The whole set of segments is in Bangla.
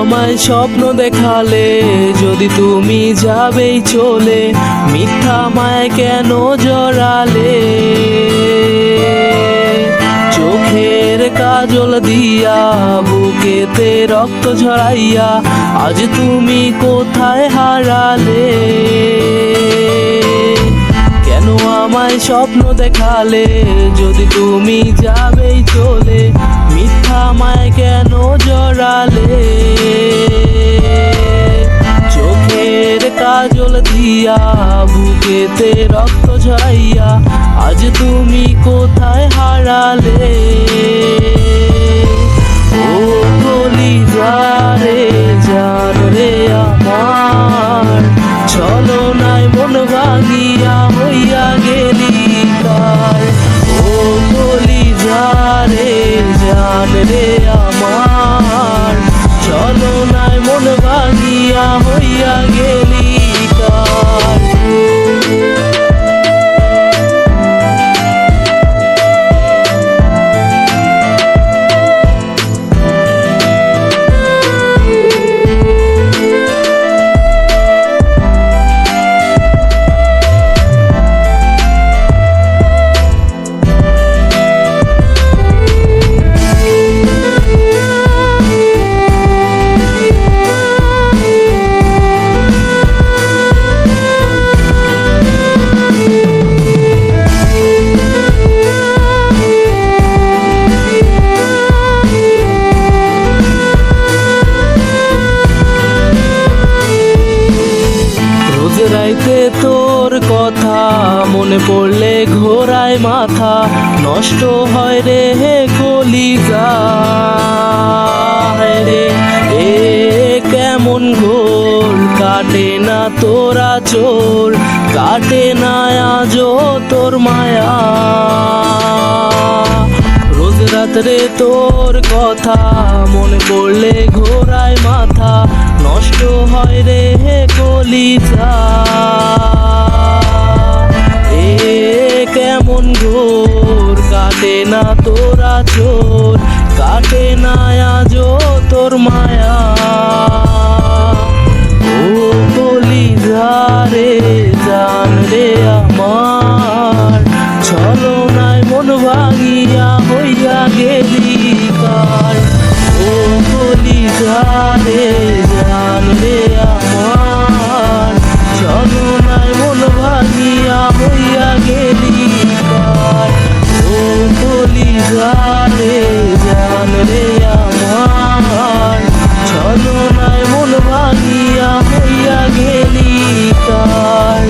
আমায় স্বপ্ন দেখালে, যদি তুমি যাবেই চলে, মিথ্যা মায় কেন জড়ালে? চোখের কাজল দিয়া, বুকেতে রক্ত ঝরাইয়া, আজ তুমি কোথায় হারালে? কেন আমায় স্বপ্ন দেখালে, যদি তুমি যাবেই চলে, মিথ্যা মায় কেন জড়ালে? চোখের কাজল দিয়া, বুকেতে রক্ত ঝরাইয়া, আজ তুমি কোথায় হারালে? ও কলিজারে জান রে আমার, ছলনায় মন ভাঙিয়া হইয়া গেলি কার। ও কলিজারে জান রে আমার, ছলনায় মন ভাঙিয়া হইয়া গেলি কার। রাইতে তোর কথা মনে পড়লে ঘোরায় মাথা, নষ্ট হয় রে কলিজা রে। এ কেমন ঘোর, কাটে না তোরা চোর, কাটে না আজও তোর মায়া। রোজ রাত্রে তোর কথা মনে পড়লে ঘোরায় মাথা, নষ্ট হয় রে কলিজা। এ কেমন ঘোর, কাটে না তোরা চোর, কাটে না আজও তোর মায়া। ও কলিজা রে জান রে আমার, ছলনায় মন ভাঙিয়া হইয়া গেলি কার। ও কলিজা রে জান রে আমার, ছলনায় মন ভাঙিয়া হইয়া গেলি কার। ও কলিজা রে জান রে আমার, ছলনায় মন ভাঙিয়া হইয়া গেলি কার।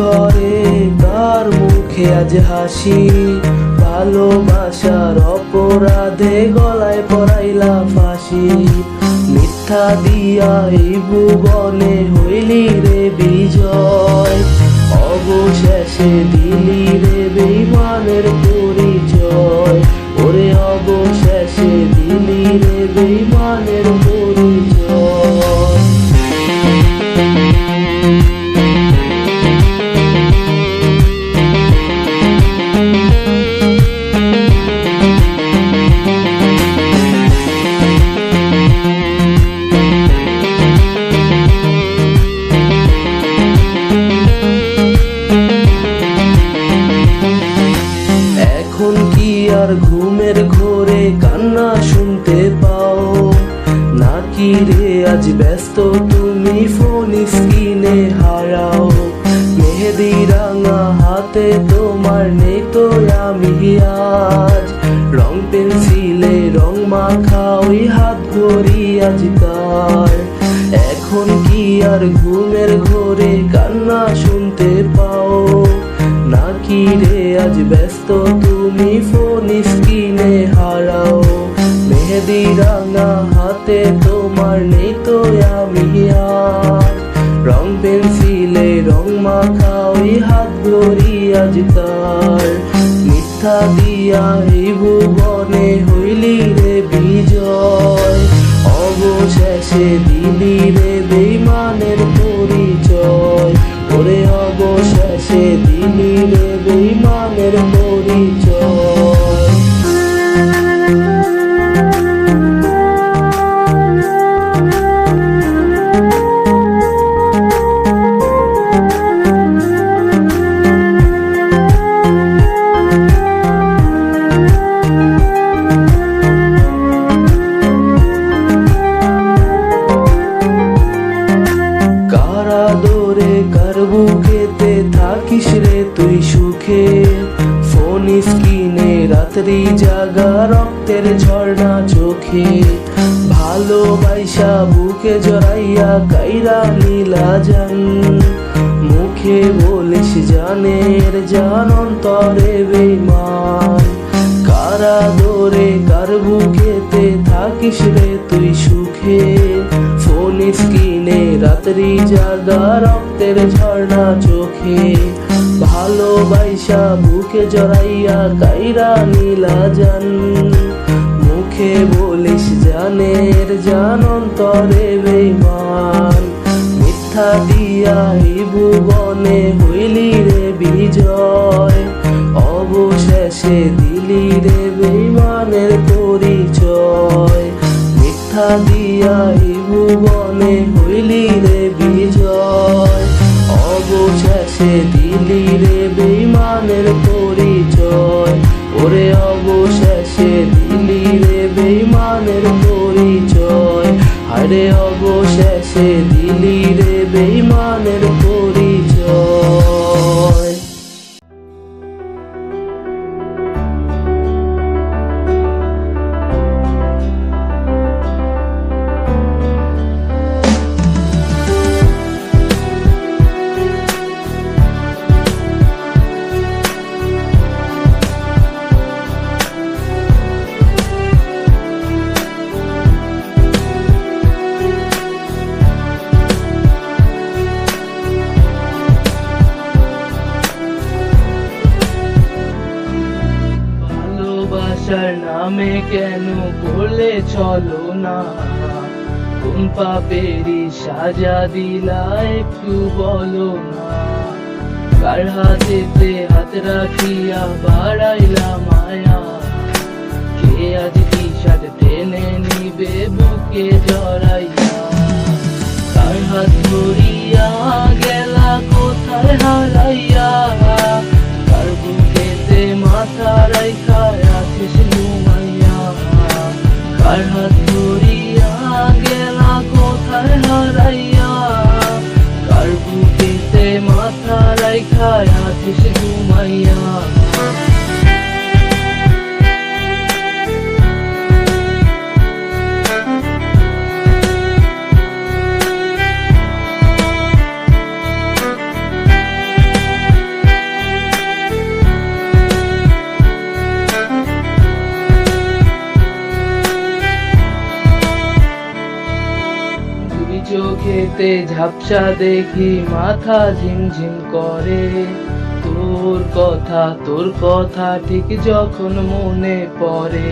ঘরে কার মুখে আজ হাসি, ভালোবাসার অপরাধে গলায় পরাইলা ফাঁসি। মিথ্যা দিয়া এই ভুবনে হইলি রে বিজয়, অবশেষে দিলি রে বেঈমানের পরিচয়। ওরে অবশেষে দিলি রে বেঈমানের পরিচয়। আর ঘুমের ঘোরে কান্না শুনতে পাও নাকি রে? আজ ব্যস্ত তুমি ফোন স্ক্রিনে হারাও। মেহেদি রাঙা হাতে তোমার নেই তো আমি আজ, রং পেন্সিলে রং মাখা ওই হাত ঘড়ি আজকাল। এখন কি আর ঘুমের ঘোরে কান্না শুনতে পাও নাকি? নাকি রে আজ ব্যস্ত তুমি ফোন স্ক্রিনে হারাও, মেহেদি রাঙা হাতে তোমার নেই তো আমি আর, রং পেন্সিলে রং মাখা ওই হাত ধরি আজ তার, মিথ্যা দিয়া এই ভুবনে হইলি রে বিজয়, অবশেষে দিলি রে বেইমানের পরিচয়, ওরে অবশেষে দিলি রে বেইমানের পরিচয়। বুকেতে থাকিস রে তুই সুখে, ফোন স্ক্রিনে রাত্রি জাগা রক্তের ঝর্ণা চোখে, ভালোবাসা বুকে জড়াইয়া কাইরা নীলা জান, মুখে বলিস জানের জান অন্তরে বেঈমান, কারা দরে কার বুকেতে থাকিস রে তুই সুখে, ফোন স্ক্রিনে রাত্রি জাগা রক্তের ঝর্ণা চোখে, ভালোবাসা বুকে জড়াইয়া কাইরা নীলা জান, মুখে বলিস জানের জান অন্তরে বেঈমান, মিথ্যা দিয়া এই ভুবনে হইলি রে বিজয়, অবশেষে দিলি রে বেঈমানের পরিচয়, মিথ্যা দিয়া এই ভুবনে হইলি রে বিজয়, অবশেষে দিলি রে বেঈমানের পরিচয়, ওরে অবশেষে দিলি রে বেঈমানের পরিচয়, আরে অবশেষে দিলি রে বেঈমানের পরিচয়। ভালোবাসার নামে কেন করলে চলো না, কোন পাপেরই সাজা দিলা একটু বলো না, কার হাতেতে হাত রাখিয়া বাড়াইলা মায়া, কে আজ কি সাথ টেনে নিবে বুকে জড়াইয়া, কার হাত ধরিয়া গেলা কোথায় হারাইয়া, কার বুকেতে মাথা রাইখা আছিস ঘুমাইয়া, কার হাত ধরিয়া গেলা কোথায় হারাইয়া, কার বুকেতে মাথা রাইখা আছিস ঘুমাইয়া। চোখেতে ঝাপসা দেখি মাথা ঝিমঝিম করে, তোর কথা ঠিক যখন মনে পড়ে,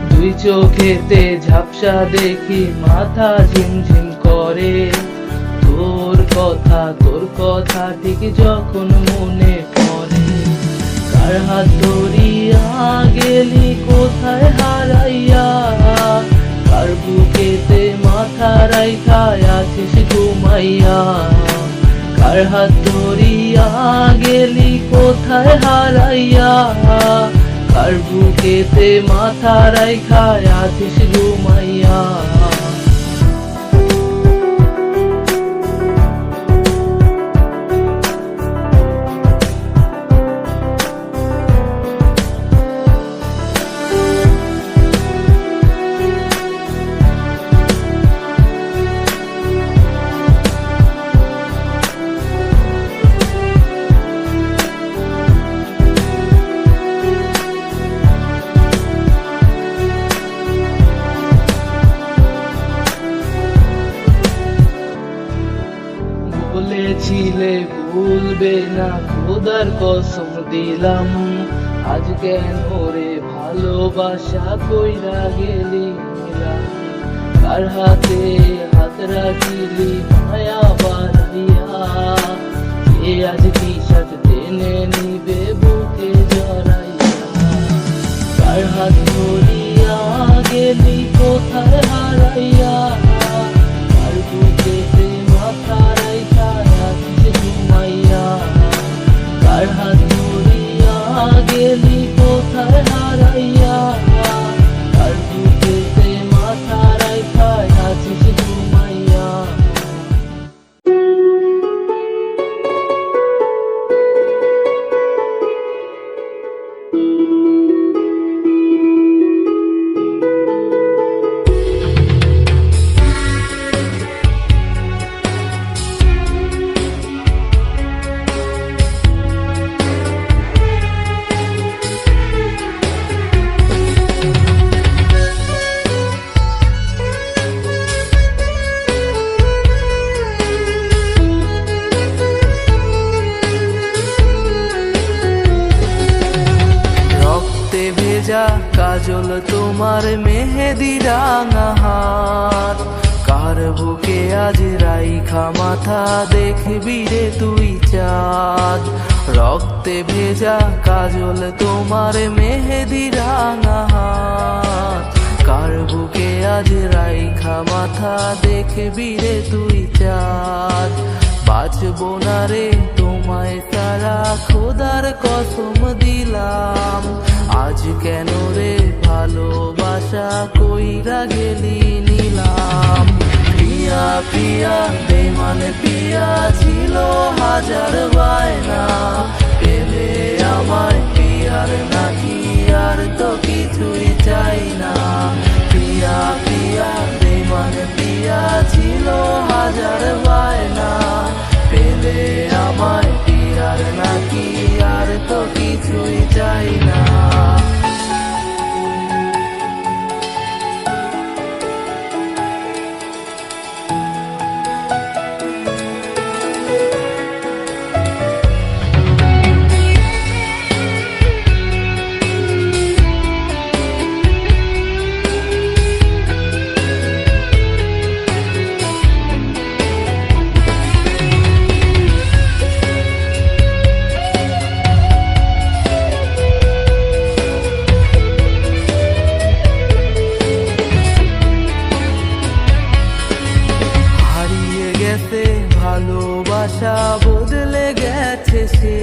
দুই চোখেতে ঝাপসা দেখি মাথা ঝিমঝিম করে, তোর কথা ঠিক যখন মনে পড়ে, কার হাত ধরিয়া গেলি কোথায় হারাইয়া, কার বুকেতে মাথা রাইখা আছিস ঘুমাইয়া, কার হাত ধরিয়া গেলি কোথায় হারাইয়া, কার বুকেতে মাথা রাইখা আছিস ঘুমাইয়া। খোদার কসম দিলাম, আজ কেন রে ভালোবাসা কইরা গেলি নিলাম। কার হাতে হাত রাখিলি মায়া বাঁধিয়া, সে আজ কি সাথ টেনে নিবে বুকে জড়াইয়া। কার হাত ধরিয়া গেলি কোথায় হারাইয়া, কার বুকেতে মাথা রাইখা আছিস ঘুমাইয়া। কার হাত ধরিয়া গেলি কোথায় হারাইয়া, কার বুকেতে মাথা রাইখা আছিস ঘুমাইয়া। ভেজা কাজল তোমার মেহেদি রাঙা হাত, কার বুকে আজ রাইখা মাথা দেখবি রে তুই চাঁদ। রক্তে ভেজা কাজল তোমার মেহেদি রাঙা হাত, কার বুকে আজ রাইখা মাথা দেখবি রে তুই চাঁদ। বাঁচবো না রে তোমায় সারা খোদার কসম দিলাম, আজ কেন রে ভালোবাসা কইরা গেলি নিলাম। প্রিয়া প্রিয়া বেমান প্রিয়া ছিল হাজার বায়না, পেলে আমায় প্রিয়ার নাকি আর তো কিছুই চাই না। প্রিয়া প্রিয়া বেমান প্রিয়া ছিল হাজার বায়না, পেলে আমায় প্রিয়ার নাকি আর তো কিছুই চাই না। ভালোবাসা বদলে গেছে সে,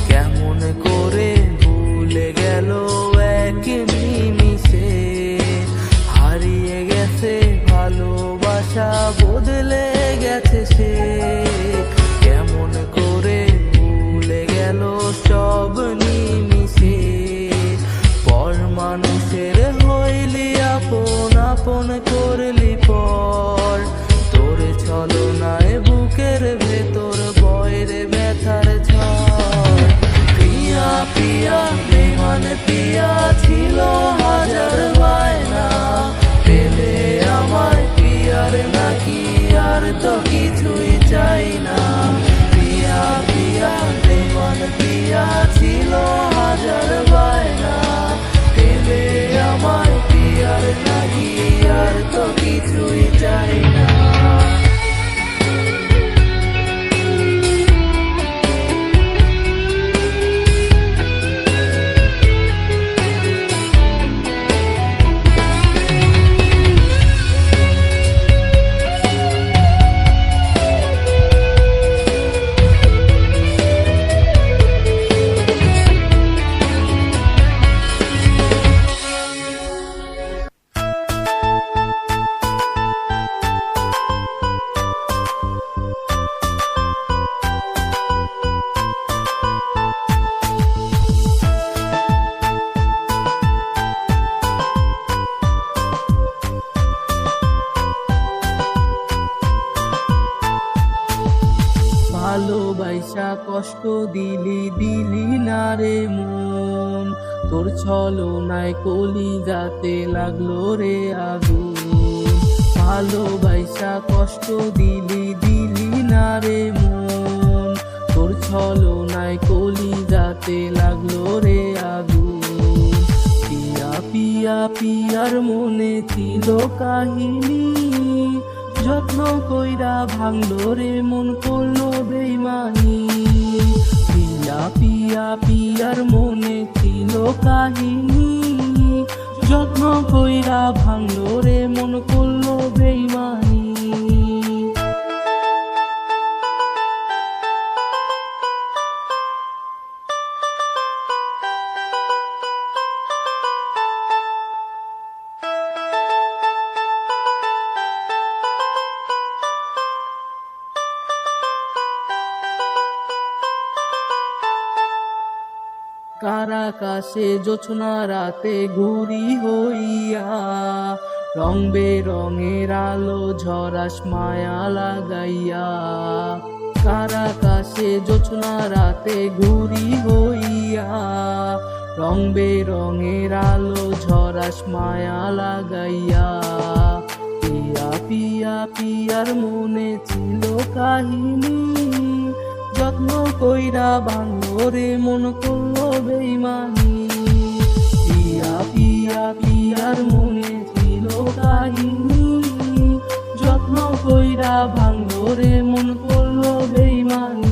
কেমন করে ভুলে গেল এক নিমিষে। হারিয়ে গেছে ভালোবাসা বদলে গেছে সে, কেমন করে ভুলে গেল সব নিমিষে। পর মানুষের হইলি আপন, আপন করলি পর, তোর ছলনায় বুকের ভেতর বয়ের ব্যথার ঝড়। প্রিয়া প্রিয়া বেমান প্রিয়া ছিল হাজার বায়না, পেলে আমায় প্রিয়ার নাকি আর তো কিছুই চাই না। প্রিয়া প্রিয়া বেমান প্রিয়া ছিল হাজার বায়না, পেলে আমায় প্রিয়ার নাকি আর তো কিছুই চাই না। ভালোবাসা কষ্ট দিলি দিলি না রে মন, তোর ছলনায় কলিজাতে লাগলো রে আগুন। ভালোবাসা কষ্ট দিলি দিলি না রে মন, তোর ছলনায় কলিজাতে লাগলো রে আগুন। পিয়া পিয়া পিয়ার মনে ছিল কাহিনী, যত্ন কইরা ভাঙলো রে মন করলো বেইমানি। পিয়া পিয়া পিয়ার মনে ছিল কাহিনী, যত্ন কইরা ভাঙলো রে মন করলো বেইমানি। কারাকাশে জোছনা রাতে ঘুরি হইয়া, রং বেরঙের আলো ঝরাস মায়া লাগাইয়া। কারাকাশে জোছনা রাতে ঘুরি হইয়া, রং বেরঙের আলো ঝরাস মায়া লাগাইয়া। পিয়া পিয়া পিয়ার মনে ছিল কাহিনী, যত্ন কইরা ভাঙলো রে মন করলো বেইমানি। পিয়া পিয়া পিয়ার মনে ছিল কাহিনী, যত্ন কইরা ভাঙলো রে মন করলো বেইমানি।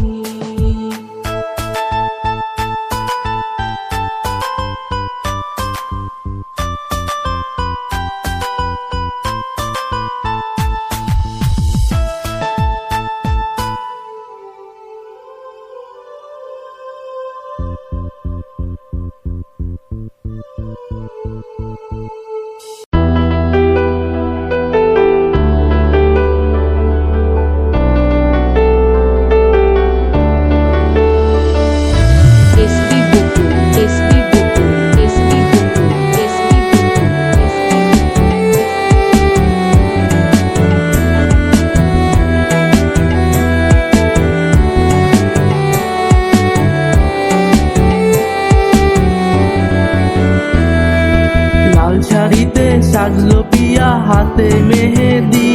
শাড়িতে সাজলো পিয়া হাতে মেহেদি,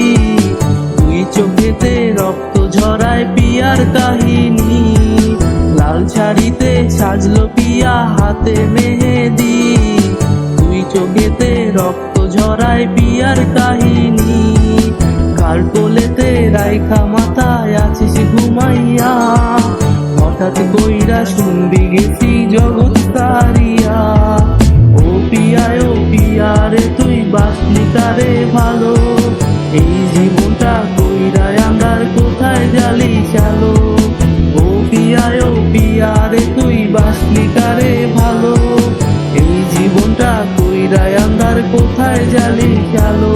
দুই চোখেতে রক্ত ঝরায় পিয়ার কাহিনী। লাল শাড়িতে সাজলো পিয়া হাতে মেহেদি, দুই চোখেতে রক্ত ঝরায় পিয়ার কাহিনী। কার কোলেতে রাইখা মাথায় আছিস ঘুমাইয়া, হঠাৎ কইরা শুনবি গেছি জগৎ তারিয়া। ও পিয়া রে তুই বাসলি তারে ভালো, এই জীবনটা কইরা আন্দার কোথায় জালি চালো। ও পিয়া রে তুই বাসলি তারে ভালো, এই জীবনটা কইরা আন্দার কোথায় জালি চালো।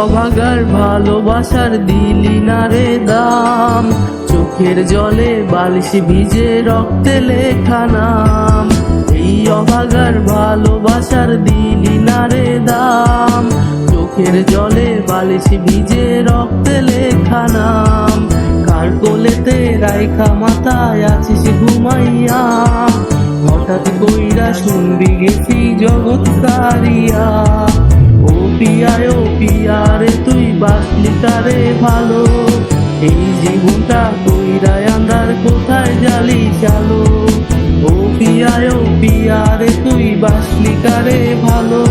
অভাগার ভালোবাসার দিলি না রে দাম, চোখের জলে বালিশ ভিজে রক্তে লেখা নাম। এই অভাগার ভালোবাসার দিলি না রে দাম, চোখের জলে বালিশ ভিজে রক্তে লেখা নাম। কার কোলেতে রাইখা মাথায় আছিস ঘুমাইয়া, হঠাৎ কইরা শুনবি গেছি জগৎ তারিয়া। ও পিয়া রে তুই বাসলি তারে ভালো, এই জীবনটা কইরা আন্দার কোথায় জালি চালো। ও পিয়া রে তুই বাসলি তারে ভালো,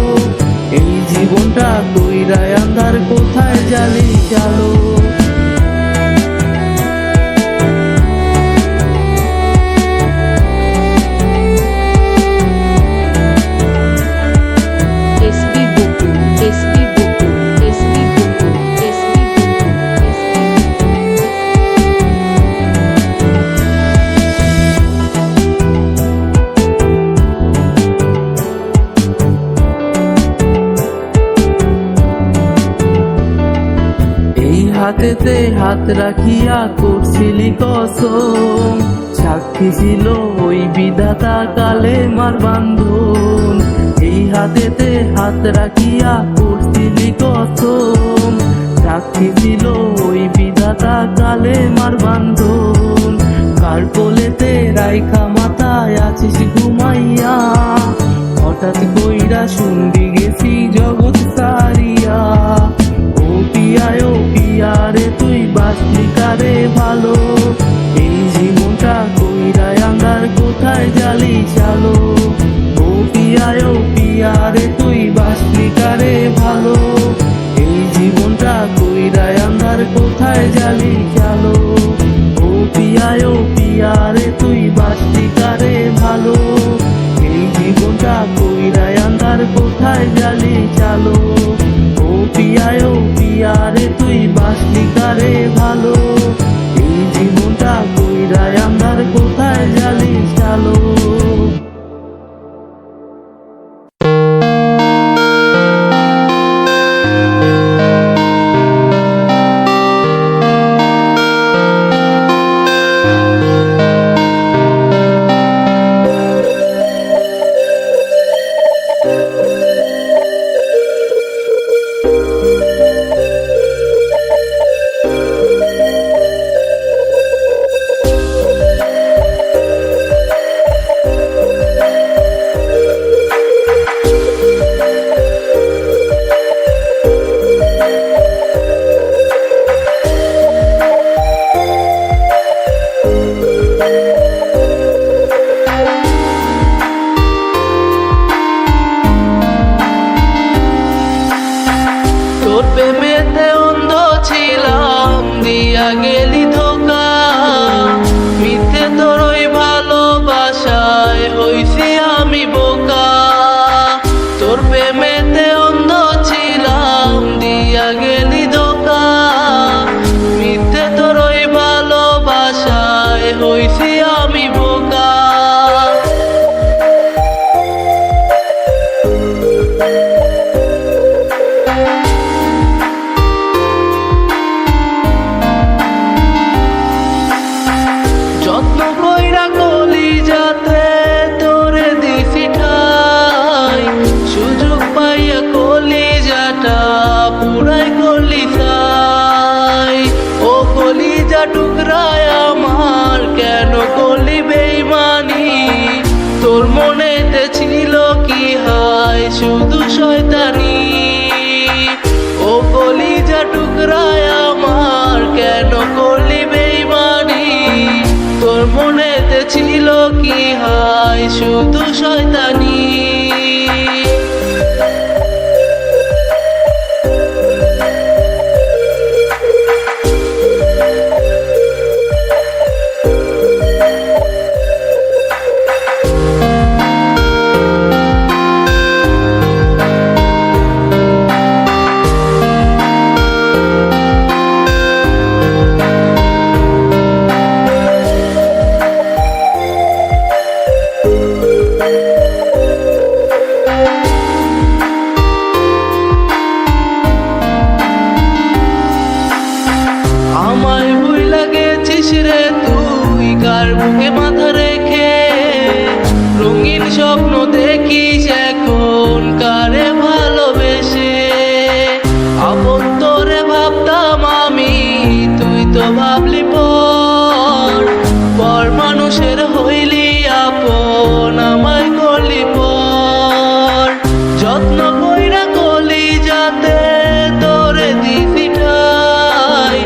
এই জীবনটা কইরা আন্দার কোথায় জালি চালো। হাতেতে হাত রাখিয়া করছিলি কসম, সাক্ষী রেখেছিল ওই বিধাতা কালেমার বান্ধন। এই হাতেতে হাত রাখিয়া করছিলি কসম, সাক্ষী ছিল ওই বিধাতা কালেমার বান্ধন। কার কোলেতে রাইখা মাথায় আছিস ঘুমাইয়া, হঠাৎ কইরা শুনবি গেছি জগৎ সারিয়া। ও পিয়া রে তুই বাঁচলি কারে ভালো, এই জীবনটা কইরা আঙ্গার কোথায় জালি চালো। ও পিয়া রে তুই বাঁচলি কারে ভালো, এই জীবনটা কইরা আঙ্গার কোথায় জালি চালো। ও পিয়া রে তুই বাঁচলি কারে ভালো, এই জীবনটা কইরা আঙ্গার কোথায় জালি চালো। ও পিয়া রে তুই বাঁচলি কারে ভালো, এই জীবনটা কইরা আঙ্গার কোথায় জালি চালো। তোর প্রেমেতে অন্ধ ছিলাম, দিয়া গেলি ধোকা, মিথ্যে তোর ওই ভালোবাসায় হইছি আমি বোকা। তোর প্রেমেতে অন্ধ ছিলাম, দিয়া গেলি ধোকা, মিথ্যে তোর ওই ভালোবাসায় হইছি আমি বোকা। যত্ন কইরা কলিজাতে তোরে দিছি ঠাই, সুযোগ পাইয়া কলিজাটা পুরাই করলি চাই। ও কলিজা টুকরায় আমার কেন করলি বেইমানি, তোর মনেতে ছিল কি হায় শুধু শয়তানি। ও কলিজা টুকরায় আমার কেন করলি বেইমানি, তোর মনেতে ছিল কি হায় শুধু শয়তানি। আমায় ভুইলা গেছিস রে তুই কার বুকে মাথা রেখে, রঙিন স্বপ্ন দেখিস এখন কারে ভালোবেসে। আপন তোরে ভাবতাম আমি, তুই তো ভাবলি পর, পর মানুষের হইলি আপন আমায় করলি পর। যত্ন কইরা কলিজাতে তোরে দিছি ঠাই,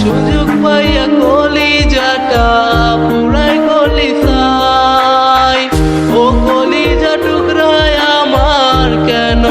সুযোগ পাইয়া কলিজাটা পুরাই করলি চাই। ও কলিজা টুকরায় আমার কেন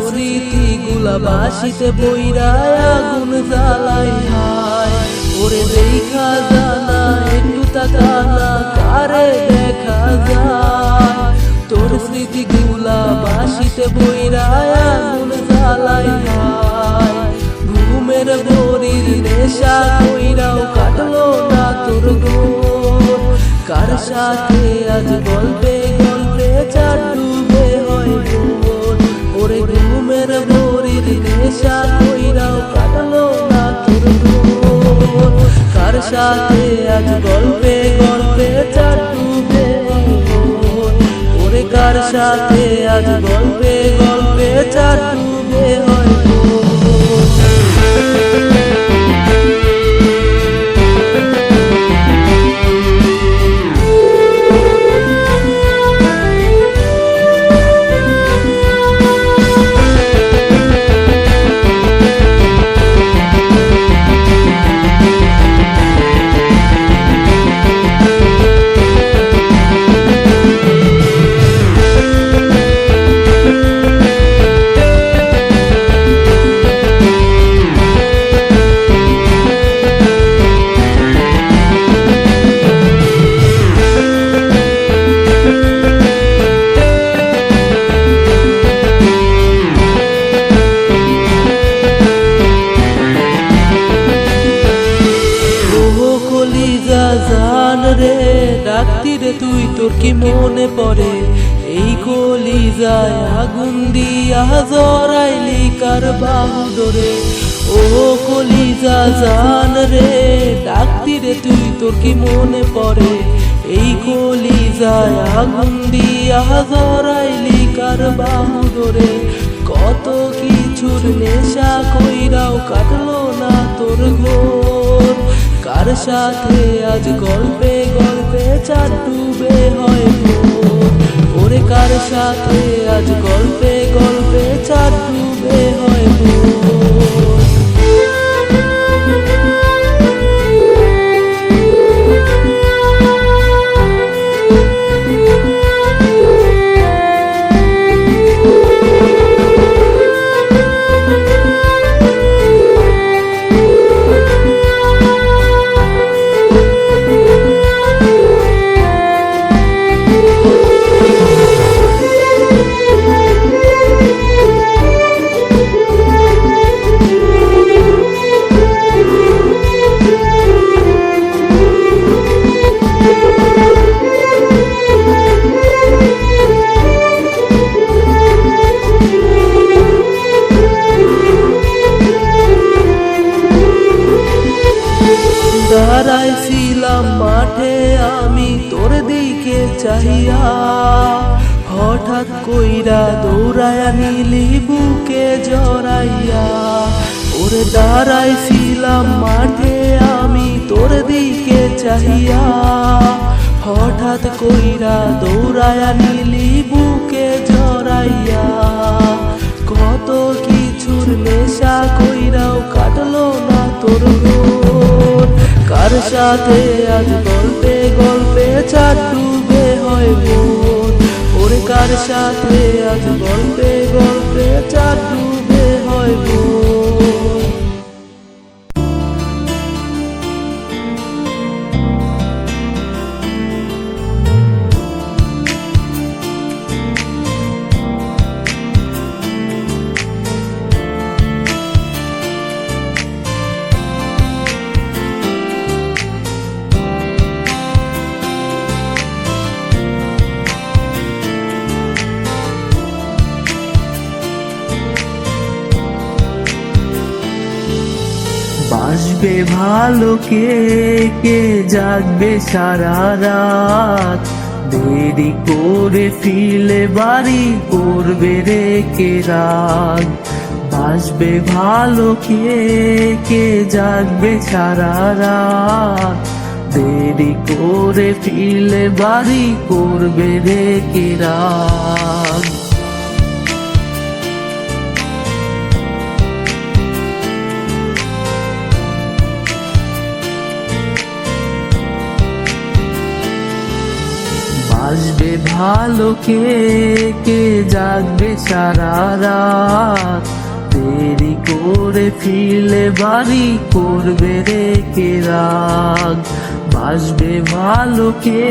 স্মৃতিগুলা বাসিতে বইরা আগুন জ্বালাই হায়। ওরে দেখা জানা একটু তাকানা কারে দেখা যায়, তোর স্মৃতিগুলা বাসিতে বইরা আগুন জ্বালাই হায়। ঘুমের বড়ির নেশা কইরাও কাটলো না তোর ঘুম, কার সাথে আজ গল্পে গল্পে চার ডুবে হয় ভোর। ওরে ঘুমের বড়ির নেশা কইরাও কাটলো না তোর ঘুম, কার সাথে আজ গল্পে গল্পে চার ডুবে হয় ভোর। ওরে কার সাথে আজ গল্পে গল্পে চার ডুবে হয় ভোর। জান রে ডাকতি রে তুই, তোর কি মনে পড়ে এই কলিজায় আগুন দিয়া জড়াইলি কার বাহু ধরে। ও কলিজা জান রে ডাকতি রে তুই, তোর কি মনে পড়ে এই কলিজায় আগুন দিয়া জড়াইলি কার বাহু ধরে। কত কিছুর নেশা কইরাও কাটলো না তোর ঘোর, কার সাথে আজ গল্পে গল্পে চার ডুবে হয় ভোর। ওরে কার সাথে আজ গল্পে গল্পে চার ডুবে হয় ভোর। দাঁড়াইছিলাম মাঠে আমি তোর দিকে চাহিয়া, হঠাৎ কইরা দৌড়ায়া নিলি বুকে জড়াইয়া। ওরে দাঁড়াইছিলাম মাঠে আমি তোর দিকে চাহিয়া, হঠাৎ কইরা দৌড়ায়া নিলি বুকে জড়াইয়া। কত কিছুর নেশা কইরাও কাটলো না তোর ঘোর, কার সাথে আজ গল্পে গল্পে চার ডুবে হয় ভোর। ওরে কার সাথে আজ গল্পে গল্পে চার ডুবে হয় ভোর। বাসবে ভালো কে কে জাগবে সারা রাত, দেরি করে ফিরলে বাড়ি করবে রে কে রাত। বাসবে ভালো কে কে জাগবে সারা রাত, দেরি করে ফিরলে বাড়ি করবে রে কে রাত। বাসবে ভালো কে কে জাগবে সারা রাত, দেরি করে ফিরলে বাড়ি করবে রে কে রাগ। বাসবে ভালো কে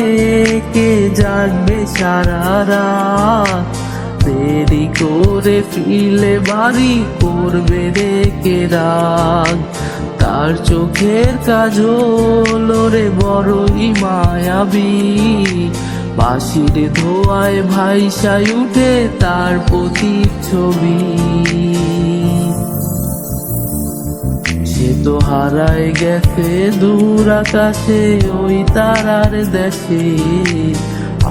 কে জাগবে সারা রাত, দেরি করে ফিরলে বাড়ি করবে রে কে রাগ। তার চোখের কাজল রে বড়ই মায়াবী, বাঁশির ধোয়ায় ভাইসাই উঠে তার প্রতিচ্ছবি। সে তো হারায় গেছে দূর আকাশে ওই তারার দেশে,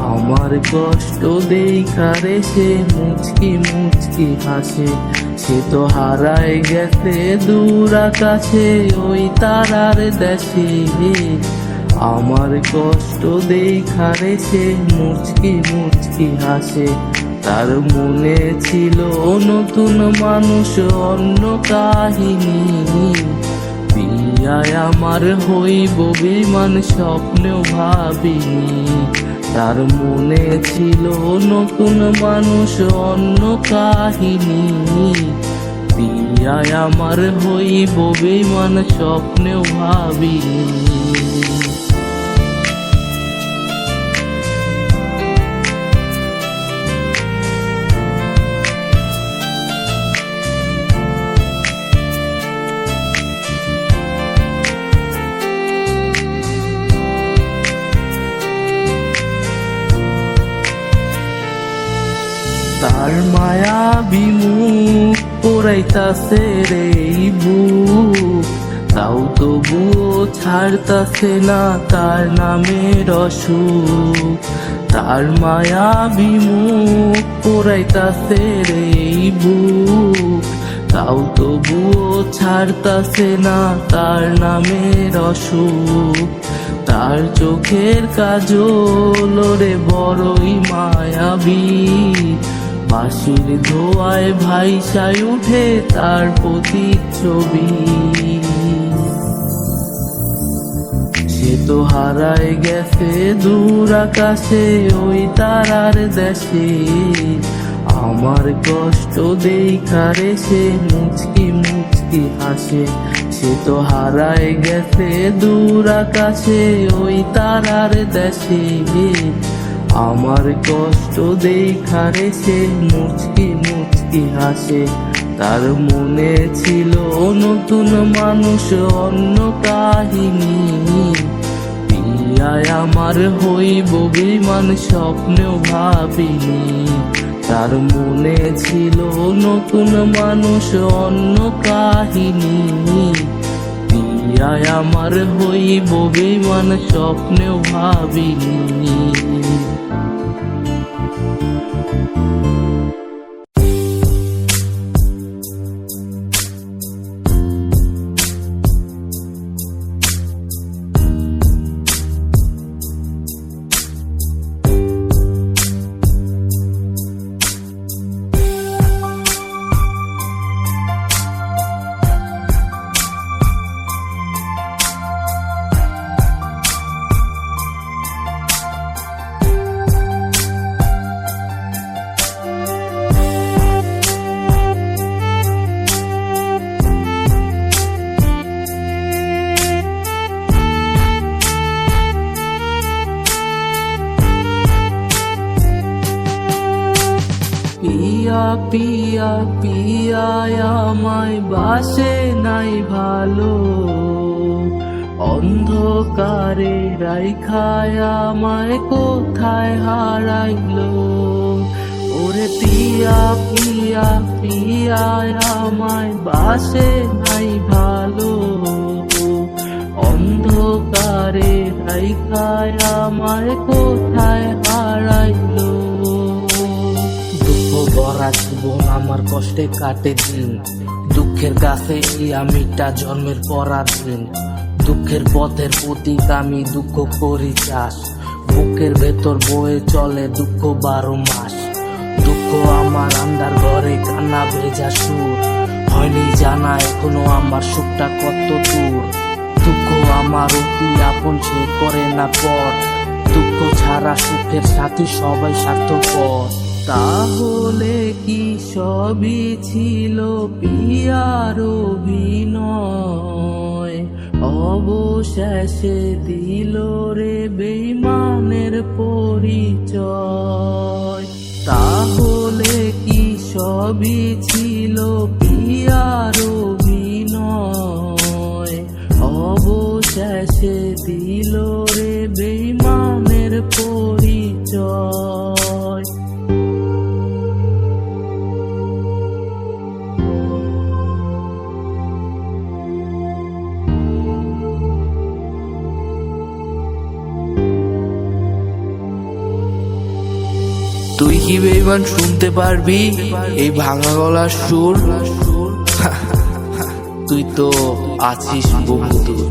আমার কষ্ট দেখারে সে মুচকি মুচকি হাসে। সে তো হারায় গেছে দূর আকাশে ওই তারার দেশে, আমার কষ্ট দেখারে সে মুচকি মুচকি হাসে। তার মনে ছিল নতুন মানুষ অন্য কাহিনী, বিয়ায় আমার হইব বিমান স্বপ্নেও ভাবিনি। তার মনে ছিল নতুন মানুষ অন্য কাহিনী, বিয়ায় আমার হইব বিমান স্বপ্নেও ভাবিনি। তার মায়া বিমুখ পোড়াইতাছে রে বুক, তাও তবুও ছাড়তাছে না তার নামের অসুখ। তার মায়া বিমুখ পোড়াইতাছে রে বুক, তাও তবুও ছাড়তাছে না তার নামের অসুখ। তার চোখের কাজল রে বড়ই মায়াবী, বাঁশির ধোয়ায় ভাইসাই উঠে তার প্রতিচ্ছবি। সে তো হারায় গেছে দূর আকাশে ওই তারার দেশে, আমার কষ্ট দেখারে সে মুচকি মুচকি হাসে। সে তো হারায় গেছে দূর আকাশে ওই তারার দেশে, আমার কষ্ট দেখারে সে মুচকি মুচকি হাসে। তার মনে ছিল নতুন মানুষ অন্য কাহিনী, বিয়ায় আমার হইব বিমান স্বপ্নেও ভাবিনি। তার মনে ছিল নতুন মানুষ অন্য কাহিনী, বিয়ায় আমার হইব বিমান স্বপ্নেও ভাবিনি। পিয়া পিয়া পিয়া আমায় বাসে নাই ভালো, অন্ধকারে রাইখায় আমায় কোথায় হারাইলো। ওরে পিয়া পিয়া পিয়া আমায় বাসে নাই ভালো, অন্ধকারে রাইখায় আমায় কোথায় হারাইলো। ভরা জীবন আমার কষ্টে কাটে দিন, দুঃখের কাছে এই আমিটা জন্মের পরাধীন। দুঃখের পথের প্রতীক আমি, দুঃখ করি চাষ, বুকের ভেতর বয়ে চলে দুঃখ 12 মাস। দুঃখ আমার আন্ধার ঘরে কান্না ভেজা সুর, হয়নি জানা এখনো আমার সুখটা কত দূর। দুঃখ আমার অতি আপন, সে করে না পর, দুঃখ ছাড়া সুখের সাথী সবাই স্বার্থপর। তাহলে কি সবই ছিল পিয়ার অভিনয়? অবশেষে দিল রে বেঈমানের পরিচয়। তাহলে কি সবই ছিল পিয়ার অভিনয়? অবশেষে দিল রে বেঈমানের পরিচয়। তুই কি বেঈমান শুনতে পারবি এই ভাঙা গলার সুর? তুই তো আছিস বহুদূর।